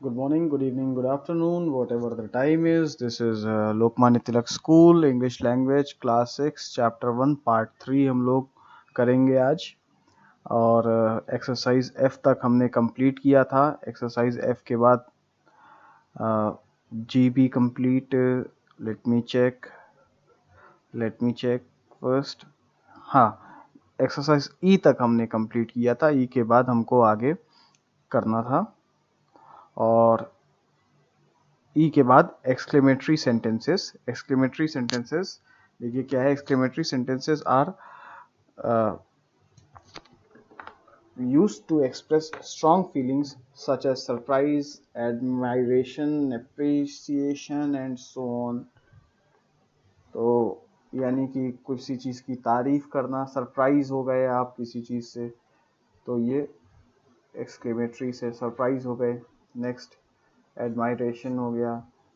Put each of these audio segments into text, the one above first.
Good morning, good evening, good afternoon, whatever the time is. This is Lokmanya Tilak School, English Language, Class 6, Chapter 1, Part 3 हम लोग करेंगे आज। और exercise F तक हमने complete किया था। एक्सरसाइज F के बाद G भी complete. Let me check first. हाँ, एक्सरसाइज E तक हमने कंप्लीट किया था। E के बाद हमको आगे करना था। और ई के बाद एक्सक्लेमेटरी सेंटेंसेस। देखिए क्या है। Exclamatory sentences are used to express strong feelings such as surprise, admiration, appreciation and so on। तो यानी कि किसी चीज़ की तारीफ करना, सरप्राइज हो गए आप किसी चीज़ से, तो ये एक्सक्लेमेटरी से सरप्राइज हो गए। नेक्स्ट एडमायरेशन हो गया,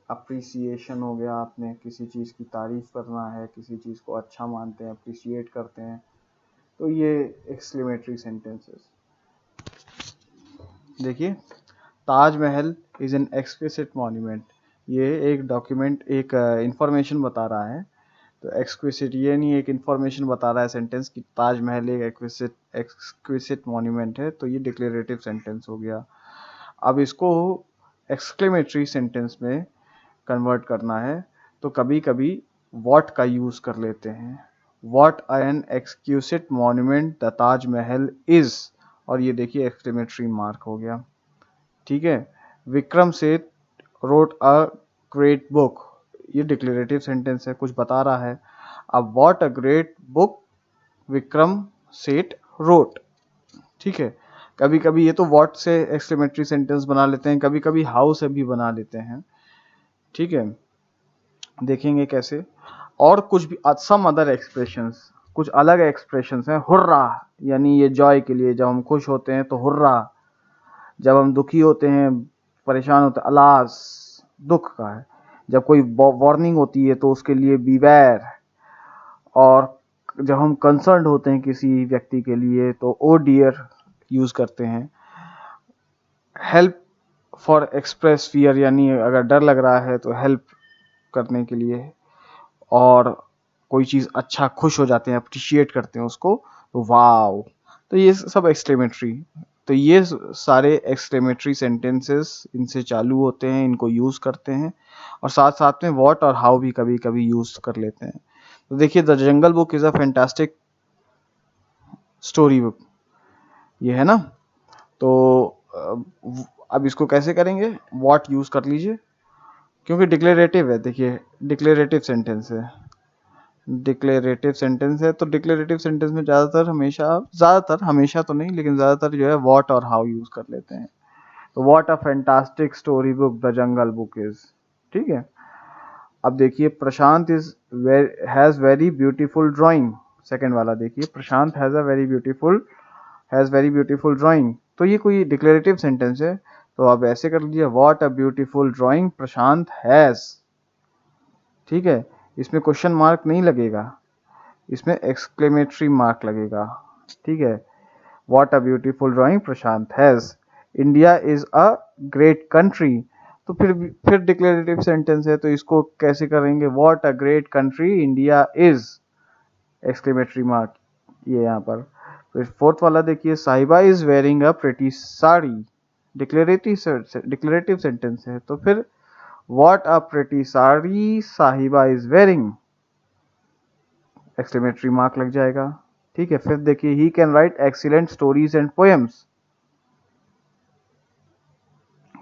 अप्रिसिएशन हो गया, आपने किसी चीज़ की तारीफ करना है, किसी चीज़ को अच्छा मानते हैं, अप्रिशिएट करते हैं, तो ये एक्सक्लेमेटरी सेंटेंसेस। देखिए, Taj Mahal is an exquisite monument. ये एक डॉक्यूमेंट, एक इंफॉर्मेशन बता रहा है। तो एक्सक्विसिट ये नहीं, एक इंफॉर्मेशन बता रहा है सेंटेंस कि ताजमहल एक एक्सक्विसिट मॉन्यूमेंट है, तो ये डिक्लेरेटिव सेंटेंस हो गया। अब इसको एक्सक्लेमेटरी सेंटेंस में कन्वर्ट करना है, तो कभी कभी व्हाट का यूज़ कर लेते हैं। What an exquisite monument the Taj Mahal is, और ये देखिए एक्सक्लेमेटरी मार्क हो गया। ठीक है। Vikram Seth wrote a great book, ये डिक्लेरेटिव सेंटेंस है, कुछ बता रहा है। अब what a great book Vikram Seth road. ठीक है। कभी कभी ये तो व्हाट से एक्सक्लेमेटरी सेंटेंस बना लेते हैं, कभी कभी हाउ से भी बना लेते हैं। ठीक है, देखेंगे कैसे। और कुछ भी सम अदर एक्सप्रेशंस, कुछ अलग एक्सप्रेशंस हैं। हुर्रा यानी ये जॉय के लिए, जब हम खुश होते हैं तो हुर्रा, जब हम दुखी होते हैं, परेशान होते हैं, अलास दुख का है। जब कोई वार्निंग होती है तो उसके लिए बीवेयर। और जब हम कंसर्न होते हैं किसी व्यक्ति के लिए तो ओ डियर यूज करते हैं। हेल्प फॉर एक्सप्रेस फियर, यानी अगर डर लग रहा है तो हेल्प करने के लिए। और कोई चीज़ अच्छा, खुश हो जाते हैं, अप्रिशिएट करते हैं उसको, तो वाव। तो ये सब एक्सक्लेमेटरी, तो ये सारे एक्सक्लेमेटरी सेंटेंसेस इनसे चालू होते हैं, इनको यूज़ करते हैं। और साथ साथ में व्हाट और हाउ भी कभी कभी यूज़ कर लेते हैं। तो देखिए, the jungle book is a fantastic story book, ये है ना। तो अब इसको कैसे करेंगे, व्हाट यूज़ कर लीजिए, क्योंकि डिक्लेरेटिव है। देखिए, डिक्लेरेटिव सेंटेंस है, तो डिक्लेरेटिव सेंटेंस में ज़्यादातर हमेशा तो नहीं, लेकिन ज़्यादातर जो है व्हाट और हाउ यूज़ कर लेते हैं। तो what a fantastic story book the jungle book is. ठीक है। अब देखिए, Prashant has very beautiful drawing. Second वाला देखिए, Prashant has very beautiful drawing. तो ये कोई डिक्लेरेटिव सेंटेंस है, तो आप ऐसे कर लीजिए, what a beautiful drawing Prashant has. ठीक है, इसमें क्वेश्चन मार्क नहीं लगेगा, इसमें एक्सक्लेमेटरी मार्क लगेगा। ठीक है। What a beautiful drawing Prashant has. India is a great country, तो फिर डिक्लेरेटिव सेंटेंस है, तो इसको कैसे करेंगे, what a great country India is, exclamatory mark ये यहाँ पर। फिर फोर्थ वाला देखिए, साहिबा is wearing a pretty sari, declarative sentence है, तो फिर व्हाट अ प्रिटी साड़ी साहिबा इज वेयरिंग, एक्सक्लेमेटरी मार्क लग जाएगा। ठीक है। फिर देखिए, ही can write excellent stories and poems,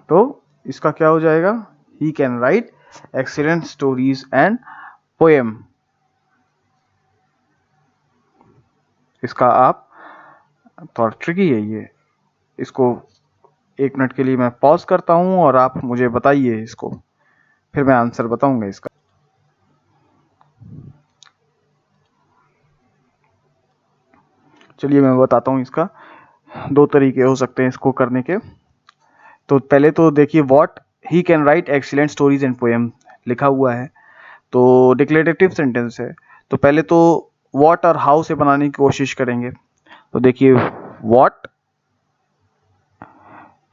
तो इसका क्या हो जाएगा, ही can write excellent stories and poem. इसका आप, थोड़ा ट्रिकी है ये, इसको 1 मिनट के लिए मैं पॉज करता हूं और आप मुझे बताइए इसको, फिर मैं आंसर बताऊंगा इसका। चलिए मैं बताता हूं इसका। 2 तरीके हो सकते हैं इसको करने के। तो पहले तो देखिए, what he can write excellent stories and poem लिखा हुआ है, तो डिक्लेरेटिव सेंटेंस है। तो पहले तो व्हाट और हाउ से बनाने की कोशिश करेंगे। तो देखिए, व्हाट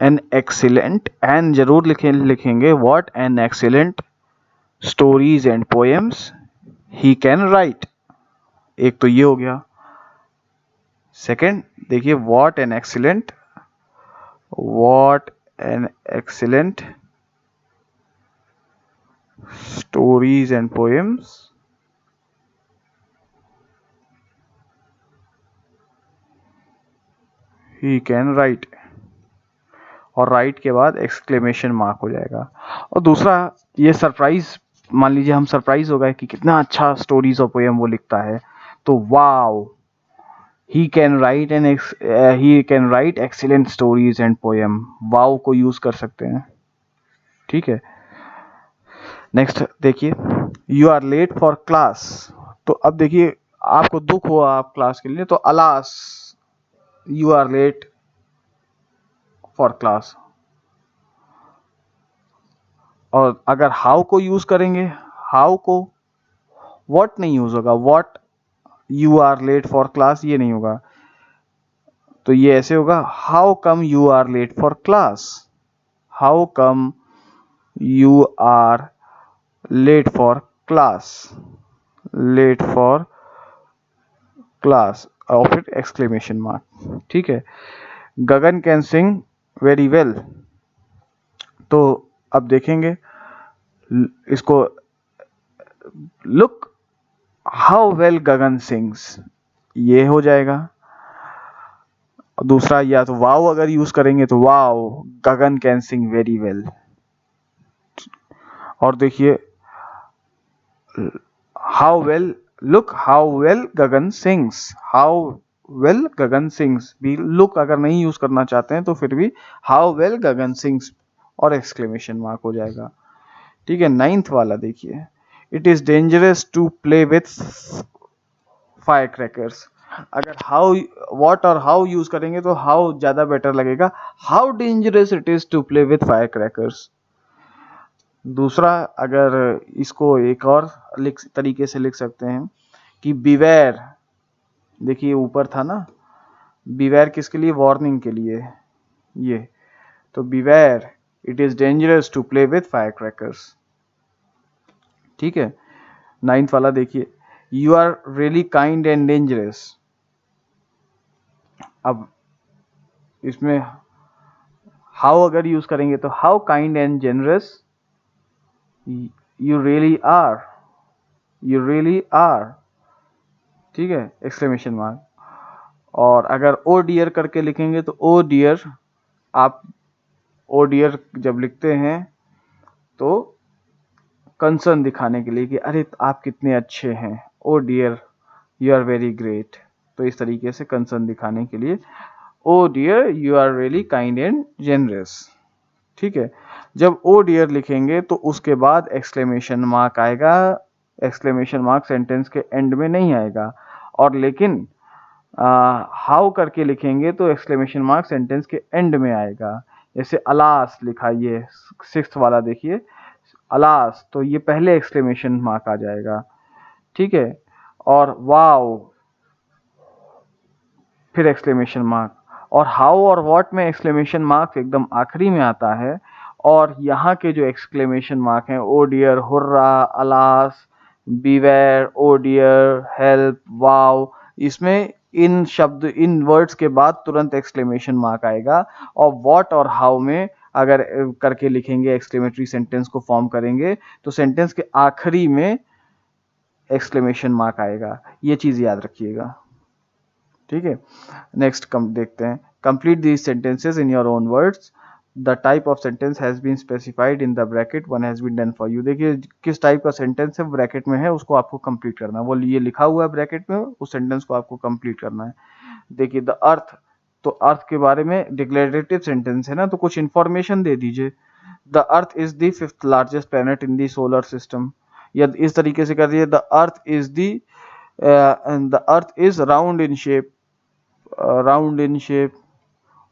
एन एक्सीलेंट, एन जरूर लिखेंगे, what an excellent stories and poems he can right. एक तो ये हो गया। सेकंड देखिए, what an excellent stories and poems he can right, और राइट के बाद एक्सक्लेमेशन मार्क हो जाएगा। और दूसरा ये सरप्राइज, मान लीजिए हम सरप्राइज हो गए कि कितना अच्छा स्टोरीज और पोएम वो लिखता है, तो wow he can write excellent stories and poem, wow को यूज कर सकते हैं। ठीक है, नेक्स्ट देखिए, you are late for class. तो अब देखिए, आपको दुख हुआ आप क्लास के लिए, तो alas you are late for class. और अगर हाउ को यूज करेंगे, हाउ को, व्हाट नहीं यूज होगा, what you are late for class ये नहीं होगा, तो ये ऐसे होगा, how come you are late for class, how come you are late for class और फिर एक्सक्लेमेशन मार्क। ठीक है, Gagan can sing very well. तो अब देखेंगे इसको, look how well Gagan sings, ये हो जाएगा। दूसरा, या तो वाओ अगर यूज करेंगे तो wow Gagan can sing very well. और देखिए, how well, look how well Gagan sings, how well Gagan sings भी, लुक अगर नहीं यूज करना चाहते हैं तो फिर भी हाउ वेल गगन सिंग्स और एक्सक्लेमेशन मार्क हो जाएगा। ठीक है, 9th वाला देखिए, it is dangerous to play with fire crackers. अगर हाउ, व्हाट और हाउ यूज करेंगे तो हाउ ज्यादा बेटर लगेगा, how dangerous it is to play with fire crackers. दूसरा, अगर इसको एक और तरीके से लिख सकते हैं कि बिवेयर, देखिए ऊपर था ना, बिवेयर किसके लिए, वार्निंग के लिए, ये तो beware it is dangerous to play with fire crackers. ठीक है, 9th वाला देखिए, you are really kind and dangerous. अब इसमें हाउ अगर यूज करेंगे तो how kind and generous you really are, ठीक है, एक्सक्लेमेशन मार्क। और अगर ओ डियर करके लिखेंगे तो ओ डियर, आप ओ डियर जब लिखते हैं तो कंसर्न दिखाने के लिए कि अरे आप कितने अच्छे हैं, O dear you are very great, तो इस तरीके से कंसर्न दिखाने के लिए O dear you are really kind and generous. ठीक है, जब ओ डियर लिखेंगे तो उसके बाद एक्सक्लेमेशन मार्क आएगा, एक्सक्लेमेशन मार्क सेंटेंस के एंड में नहीं आएगा। और लेकिन हाउ करके लिखेंगे तो एक्सक्लेमेशन मार्क सेंटेंस के एंड में आएगा। जैसे अलास लिखा, ये 6th वाला देखिए, अलास, तो ये पहले एक्सक्लेमेशन मार्क आ जाएगा। ठीक है, और वाओ फिर एक्सक्लेमेशन मार्क, और हाउ और व्हाट में एक्सक्लेमेशन मार्क एकदम आखिरी में आता है। और यहाँ के जो एक्सक्लेमेशन मार्क हैं, O dear, hurrah, alas, beware, ओ डियर, हेल्प, वाओ, इसमें इन शब्द, इन वर्ड्स के बाद तुरंत एक्सक्लेमेशन मार्क आएगा। और व्हाट और हाउ में अगर करके लिखेंगे, एक्सक्लेमेटरी सेंटेंस को फॉर्म करेंगे तो सेंटेंस के आखिरी में एक्सक्लेमेशन मार्क आएगा। ये चीज याद रखिएगा। ठीक है, नेक्स्ट देखते हैं, complete these sentences in your own words, the type of sentence has been specified in the bracket, one has been done for you. देखिए किस टाइप का सेंटेंस है ब्रैकेट में है, उसको आपको कंप्लीट करना है, वो ये लिखा हुआ है ब्रैकेट में, उस सेंटेंस को आपको कंप्लीट करना है। देखिए द अर्थ, तो अर्थ के बारे में डिक्लेरेटिव सेंटेंस है ना, तो कुछ इंफॉर्मेशन दे दीजिए। The earth is the 5th largest planet in the solar system, या इस तरीके से कर दिए, the earth is round in shape,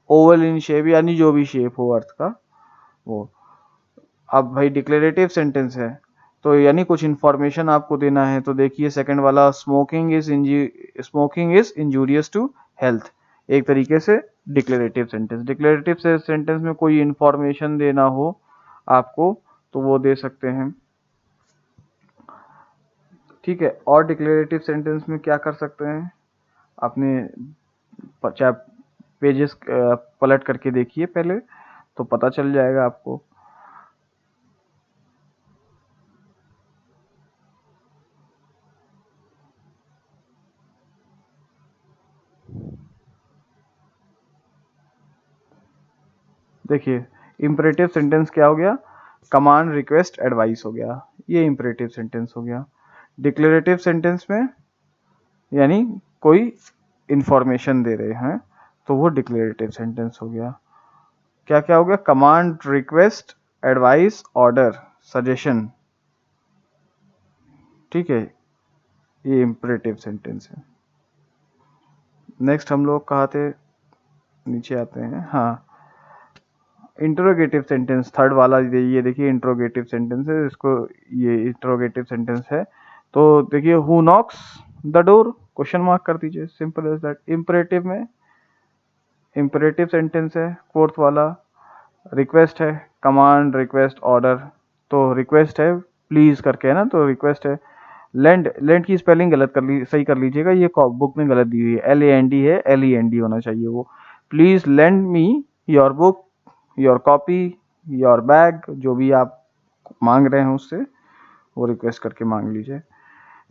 oval in shape, यानी जो भी शेप हो अर्थ का वो। अब भाई डिक्लेरेटिव सेंटेंस है तो यानी कुछ इंफॉर्मेशन आपको देना है, तो देखिए सेकंड वाला, smoking is injurious to health, एक तरीके से डिक्लेरेटिव सेंटेंस। डिक्लेरेटिव सेंटेंस में कोई इंफॉर्मेशन देना हो आपको तो वो दे सकते हैं, ठीक है। और डिक्लेरेटिव सेंटेंस में क्या कर सकते हैं, अपने पेजेस पलट करके देखिए पहले तो पता चल जाएगा आपको। देखिए इंपरेटिव सेंटेंस क्या हो गया, कमांड रिक्वेस्ट एडवाइस हो गया, ये इंपरेटिव सेंटेंस हो गया। डिक्लेरेटिव सेंटेंस में यानी कोई इंफॉर्मेशन दे रहे हैं तो वो डिक्लेरेटिव सेंटेंस हो गया। क्या क्या हो गया, command request advice order suggestion, ठीक है, ये इंपरेटिव सेंटेंस है। नेक्स्ट हम लोग कहाँ थे, नीचे आते हैं, हाँ इंट्रोगेटिव सेंटेंस थर्ड वाला, ये देखिए इंट्रोगेटिव सेंटेंस है, इसको ये इंट्रोगेटिव सेंटेंस है। तो देखिए who Knox the door, question mark कर दीजिए, सिंपल एज दैट। इंपरेटिव में इंपरेटिव सेंटेंस है फोर्थ वाला, रिक्वेस्ट है, कमांड रिक्वेस्ट ऑर्डर, तो रिक्वेस्ट है प्लीज करके है ना, तो रिक्वेस्ट है। लैंड, लैंड की स्पेलिंग गलत कर ली, सही कर लीजिएगा, ये बुक में गलत दी हुई है, LAND है, LEND होना चाहिए वो। Please land me your book, your copy, your bag, जो भी आप मांग रहे हैं उससे वो रिक्वेस्ट करके मांग लीजिए।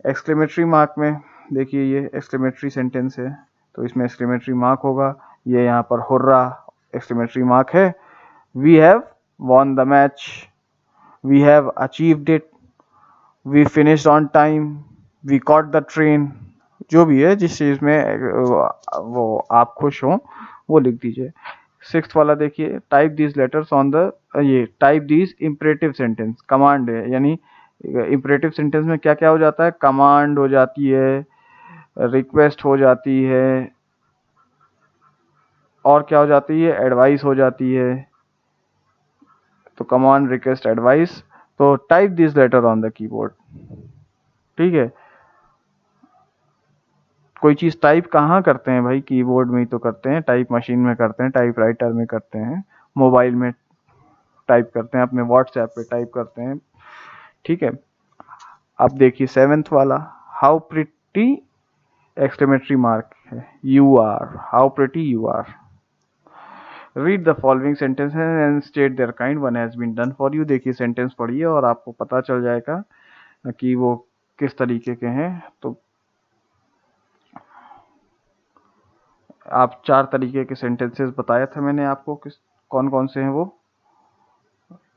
एक्सक्लेमेटरी मार्क में देखिए ये एक्सक्लेमेटरी सेंटेंस है तो इसमें एक्सक्लेमेटरी मार्क होगा, ये यहाँ पर हुर्रा एक्सक्लेमेटरी मार्क है। We have won the match, we have achieved it, we finished on time, we caught the train, जो भी है जिस चीज में वो आप खुश हो वो लिख दीजिए। सिक्स्थ वाला देखिए, type these letters on the, ये type these imperative sentence, command है, यानी इंपरेटिव सेंटेंस में क्या क्या हो जाता है, कमांड हो जाती है, रिक्वेस्ट हो जाती है, और क्या हो जाती है, एडवाइस हो जाती है। तो कमांड रिक्वेस्ट एडवाइस, तो type this later on the keyboard, ठीक है। कोई चीज टाइप कहाँ करते हैं भाई, कीबोर्ड में ही तो करते हैं, टाइप मशीन में करते हैं, टाइप राइटर में करते हैं, मोबाइल में टाइप करते हैं, अपने व्हाट्सएप पे टाइप करते हैं, ठीक है। अब देखिए सेवेंथ वाला, हाउ प्रिटी एक्सक्लेमेटरी मार्क है, you are, how pretty you are. Read the following sentence and state their kind, one has been done for you. देखिए सेंटेंस पढ़िए और आपको पता चल जाएगा कि वो किस तरीके के हैं। तो आप 4 तरीके के सेंटेंसेस बताया था मैंने आपको, किस कौन कौन से हैं वो,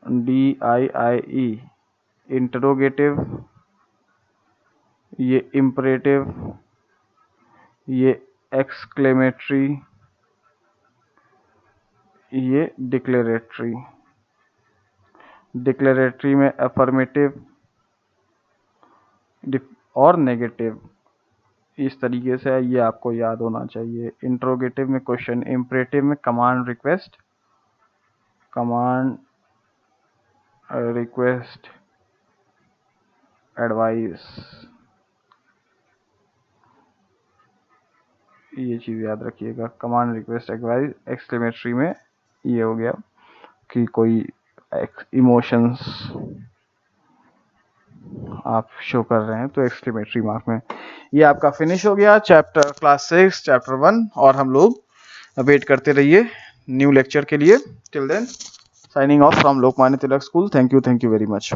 DIIE इंटरोगेटिव, ये इंपरेटिव, ये एक्सक्लेमेटरी, ये डिक्लेरेटरी। डिक्लेरेटरी में अफर्मेटिव और नेगेटिव, इस तरीके से ये आपको याद होना चाहिए। इंट्रोगेटिव में क्वेश्चन, इंपरेटिव में command request, command request advice, ये चीज याद रखिएगा, कमांड रिक्वेस्ट एडवाइस। एक्सक्लेमेटरी में ये हो गया कि कोई इमोशंस आप शो कर रहे हैं तो एक्सक्लेमेटरी मार्क में। ये आपका फिनिश हो गया चैप्टर क्लास 6 चैप्टर 1, और हम लोग वेट करते रहिए न्यू लेक्चर के लिए। Till then signing off from Lokmanya Tilak school. Thank you very much.